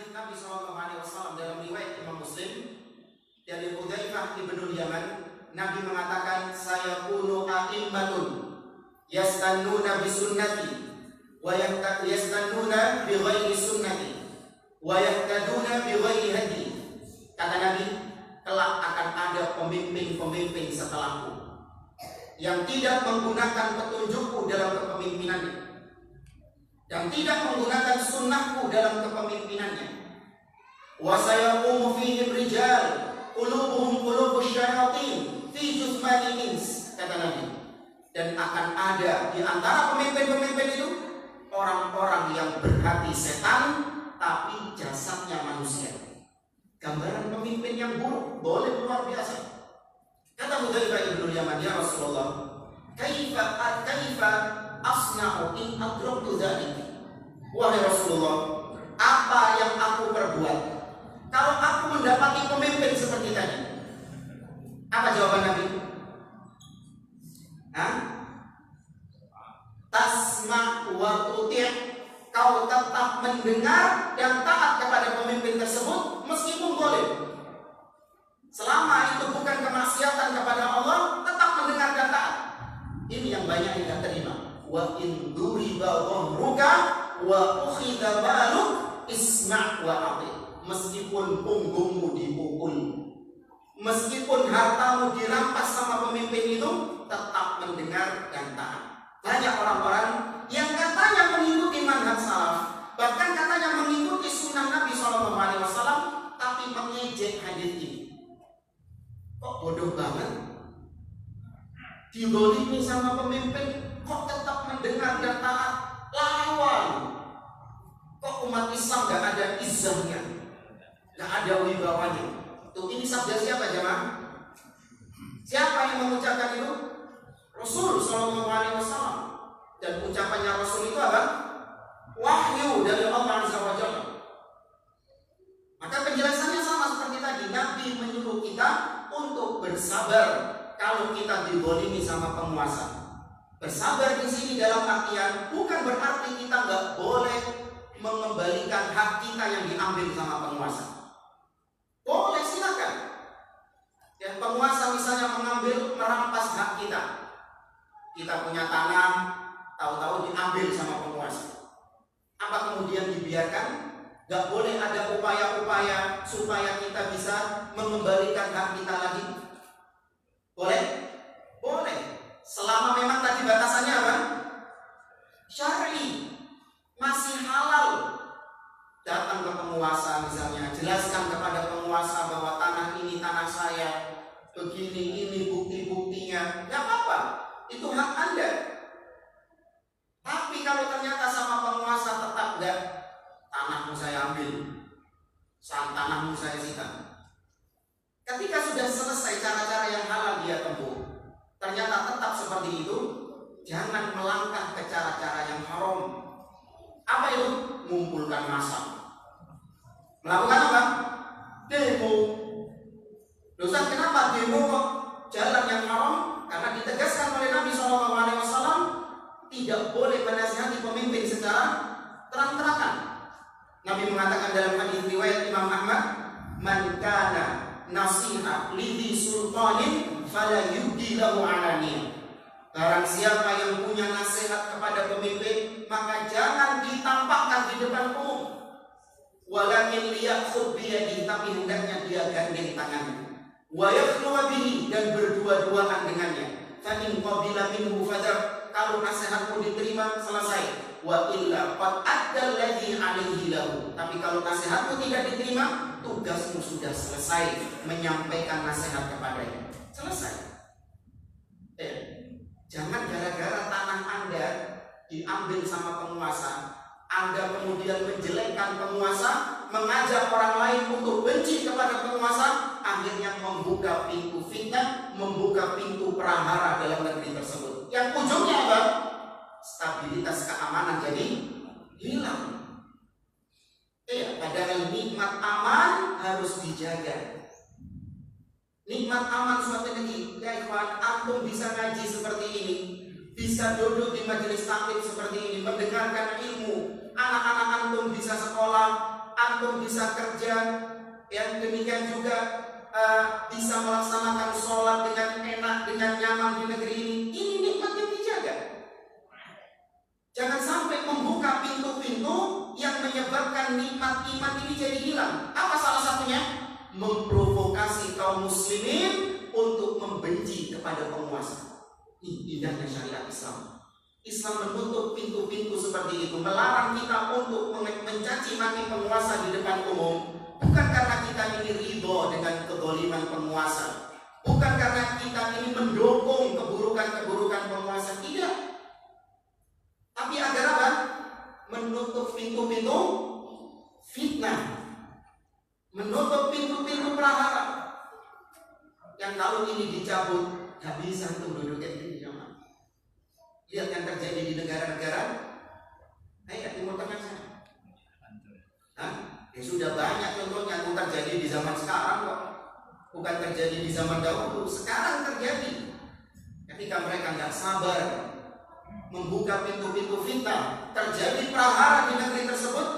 hadis Nabi SAW dalam riwayat Imam Muslim dari Hudzaifah bin Yaman, Nabi mengatakan, sayakunu a'immatun yastannuna bi sunnati wa yastannuna bi ghairi sunnati wa yahtaduna bi ghairi hadi. Kata Nabi, kelak akan ada pemimpin-pemimpin setelahku yang tidak menggunakan petunjukku dalam kepemimpinannya dan tidak menggunakan sunnahku dalam kepemimpinannya. Wa sayaqumu fihim rijal qulubuhum qulubus syayatin fi jusmani ins, kata Nabi. Dan akan ada di antara pemimpin-pemimpin itu orang-orang yang berhati setan tapi jasadnya manusia. Gambaran pemimpin yang buruk, boleh luar biasa. Kata Hudzaifah bin Yaman, ya Rasulullah, kaifa asna'u in adraktu dzalik? Wahai Rasulullah, apa yang aku perbuat kalau aku mendapati pemimpin seperti tadi? Apa jawaban Nabi? Tasma' wa tuti'. Kau tetap mendengar dan taat kepada pemimpin tersebut meskipun boleh. Selama itu bukan kemaksiatan kepada Allah, tetap mendengar dan taat. Ini yang banyak tidak terima. Wa in duriba dhahruka wa ukhidha baluk isma' wa ati. Meskipun punggungmu dipukul, meskipun hartamu dirampas sama pemimpin itu, tetap mendengar dan taat. Banyak orang-orang yang katanya mengikuti manhaj salaf, bahkan katanya mengikuti sunnah Nabi SAW, tapi mengejek hadis ini. Kok bodoh banget? Didolimi sama pemimpin, kok tetap mendengar dan taat? Lawan. Kok umat Islam gak ada izzahnya, gak ada wibawanya? Tuh, ini sabda siapa jemaah? Siapa yang mengucapkan itu? Rasul SAW. Dan ucapannya Rasul itu apa? Wahyu dari Allah Azza wa Jalla. Maka penjelasannya sama seperti tadi. Nabi menyuruh kita untuk bersabar kalau kita dizalimi sama penguasa. Bersabar di sini dalam artian bukan berarti kita nggak boleh mengembalikan hak kita yang diambil sama penguasa. Boleh, silakan. Dan penguasa misalnya merampas hak kita. Kita punya tanah, tahu-tahu diambil sama penguasa. Apa kemudian dibiarkan? Gak boleh ada upaya-upaya supaya kita bisa mengembalikan hak kita lagi? Boleh? Boleh. Selama memang tadi batasannya apa? Syar'i. Masih halal. Datang ke penguasa misalnya, jelaskan kepada penguasa bahwa tanah ini tanah saya, begini, ini bukti-buktinya. Gak apa-apa. Itu hak Anda. Tapi kalau ternyata sama penguasa tetap enggak, tanahmu saya ambil, tanahmu saya sita. Ketika sudah selesai cara-cara yang halal dia tempuh, ternyata tetap seperti itu, jangan melangkah ke cara-cara yang haram. Apa itu? Mengumpulkan massa. Melakukan apa? Demo. Ustaz, kenapa demo kok jalan yang haram? Karena ditegaskan oleh Nabi SAW tidak boleh menasihati pemimpin secara terang-terangan. Nabi mengatakan dalam hadis riwayat Imam Ahmad, "Man kana nasiha lidhi sultanin fala yubdi lahu alaniya." Barang siapa yang punya nasihat kepada pemimpin, maka jangan ditampakkan di depan umum. Walakin liyakhud biyadihi, tapi hendaknya dia gandeng tangannya. Wa yakhluwa bihi, dan berdua-duaan dengannya. Fa in qabila minhu fadar, kalau nasihatmu diterima, selesai. Wa illa qad adda alladhi 'alaihi lahu. Tapi kalau nasihatmu tidak diterima, tugasmu sudah selesai, menyampaikan nasihat kepadanya. Selesai. Jangan gara-gara tanah Anda diambil sama penguasa, Anda kemudian menjelekkan penguasa, mengajak orang lain untuk benci kepada penguasa, akhirnya membuka pintu fitnah, membuka pintu prahara dalam negeri tersebut. Yang ujungnya apa? Stabilitas keamanan jadi hilang. Padahal nikmat aman harus dijaga. Nikmat aman suatu negeri. Ya ikhwan, antum bisa ngaji seperti ini, bisa duduk di majelis taklim seperti ini, mendengarkan ilmu. Anak-anak antum bisa sekolah, antum bisa kerja, yang demikian juga bisa melaksanakan sholat dengan enak, dengan nyaman di negeri ini. Ini nikmat yang dijaga. Jangan sampai membuka pintu-pintu yang menyebabkan nikmat iman ini jadi hilang. Apa salah satunya? Memprovokasi kaum muslimin untuk membenci kepada penguasa. Ini indahnya syariat Islam. Islam menutup pintu-pintu seperti itu, melarang kita untuk mencaci maki penguasa di depan umum. Bukan karena kita ini ridho dengan kezaliman penguasa, bukan karena kita ini mendukung keburukan-keburukan penguasa, tidak. Tapi agar apa? Menutup pintu-pintu fitnah, menutup pintu-pintu prahara. Yang kalau ini dicabut, gak bisa untuk duduk di zaman. Lihat yang terjadi di negara-negara Timur Tengah sana. Ya sudah banyak contohnya itu terjadi di zaman sekarang kok. Bukan terjadi di zaman dahulu, sekarang terjadi. Ketika mereka nggak sabar membuka pintu-pintu fitnah, terjadi prahara di negeri tersebut,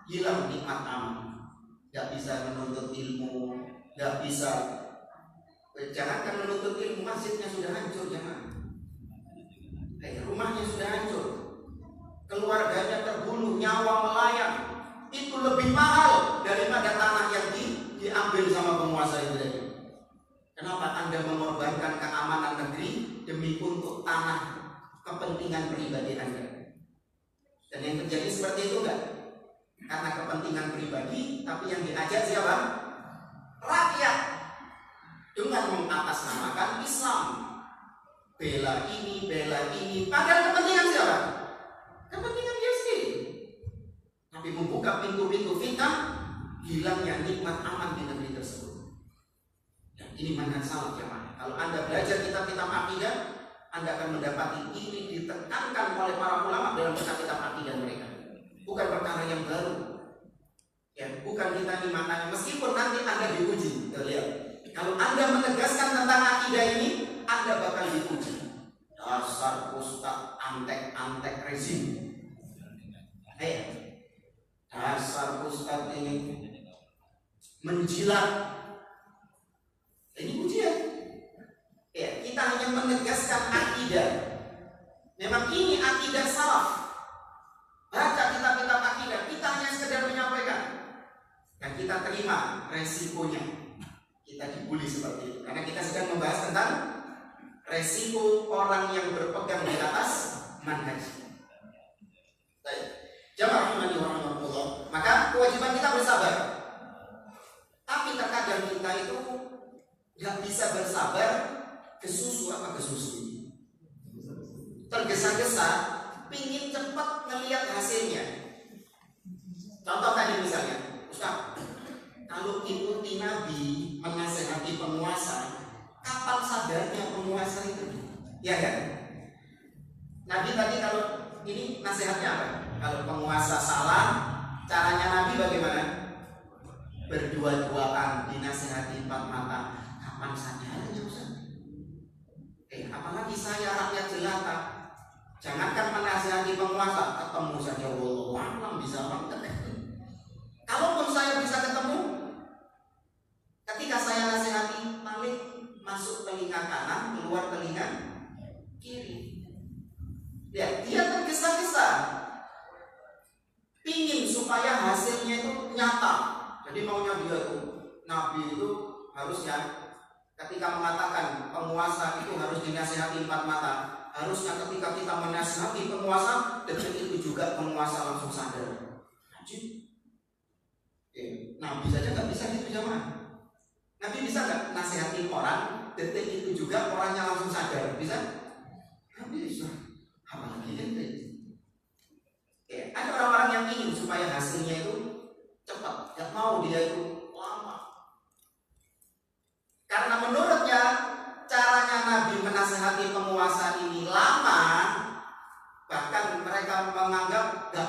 hilang nikmat aman. Nggak bisa menuntut ilmu, nggak bisa. Jangankan menuntut ilmu, masjidnya sudah hancur, jangan. Rumahnya sudah hancur, keluarganya terbunuh, nyawa melayang. Itu lebih mahal daripada tanah yang diambil sama penguasa itu tadi. Kenapa Anda mengorbankan keamanan negeri demi untuk tanah kepentingan pribadi Anda? Dan yang terjadi seperti itu enggak? Karena kepentingan pribadi, tapi yang diajak siapa? Rakyat. Dengan mengatasnamakan Islam. Bela ini, padahal kepentingan siapa? Kepentingan dia sendiri. Tapi membuka pintu-pintu fitnah, hilangnya nikmat aman di negeri tersebut. Dan ini manhaj salaf jamaah. Kalau Anda belajar kitab-kitab akidah, Anda akan mendapati ini ditekankan oleh para ulama dalam kitab-kitab akidah mereka. Bukan perkara yang baru. Ya, bukan kita di mana, meskipun nanti Anda diuji. Lihat, kalau Anda menegaskan tentang akidah ini, Anda bakal diuji. Dasar ustaz antek-antek rezim. Dasar ustaz ini menjilat. Ini ujian. Kita hanya menegaskan akidah. Memang ini akidah salaf. Baca kitab-kitab akidah, kita hanya sekedar menyampaikan. Dan kita terima resikonya. Kita dibully seperti itu. Karena kita sedang membahas tentang resiko orang yang berpegang di atas manhaj. Baik. Jamaah rahimani wa rahimakumullah. Maka kewajiban kita bersabar. Tapi terkadang kita itu nggak bisa bersabar ke susu. Tergesa-gesa, pingin cepat ngelihat hasilnya. Contoh tadi misalnya, Ustaz, kalau ikuti Nabi menasehati penguasa, kapan sadarnya penguasa itu? Ya kan? Nabi tadi kalau ini nasihatnya apa? Kalau penguasa salah, caranya Nabi bagaimana? Berdua-duaan, dinasehati empat mata. Kapan sadarnya Ustaz? Apalagi saya rakyat jelata. Jangankan menasehati penguasa, ketemu saja wallahu a'lam bisa banget. Kalaupun saya bisa ketemu, ketika saya nasihati, paling masuk telinga kanan, keluar telinga kiri. Ya, dia tergesa-gesa, pingin supaya hasilnya itu nyata. Jadi maunya dia itu, Nabi itu harusnya ketika mengatakan penguasa itu harus dinasihati empat mata, harusnya ketika kita menasihati penguasa, detik itu juga penguasa langsung sadar. Nabi saja nggak bisa gitu jamaah. Nabi bisa nggak nasihatin orang, detik itu juga orangnya langsung sadar? Bisa? Nggak bisa. Apalagi detik. Ada orang-orang yang ingin supaya hasilnya itu cepat, nggak mau dia itu lama. Karena menurutnya caranya Nabi menasihati penguasa ini lama, bahkan mereka menganggap nggak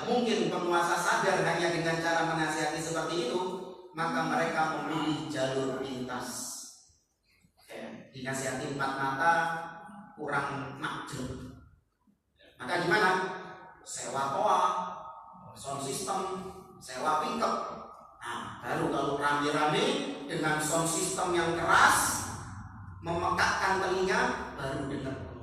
mungkin penguasa sadar hanya dengan cara menasihati seperti itu, maka mereka memilih jalur pintas. Dinasihati empat mata kurang makjub, maka gimana? Sewa toa, sound system, sewa pickup. Nah, baru kalau rame-rame dengan sound system yang keras memekakkan telinga, baru dengar.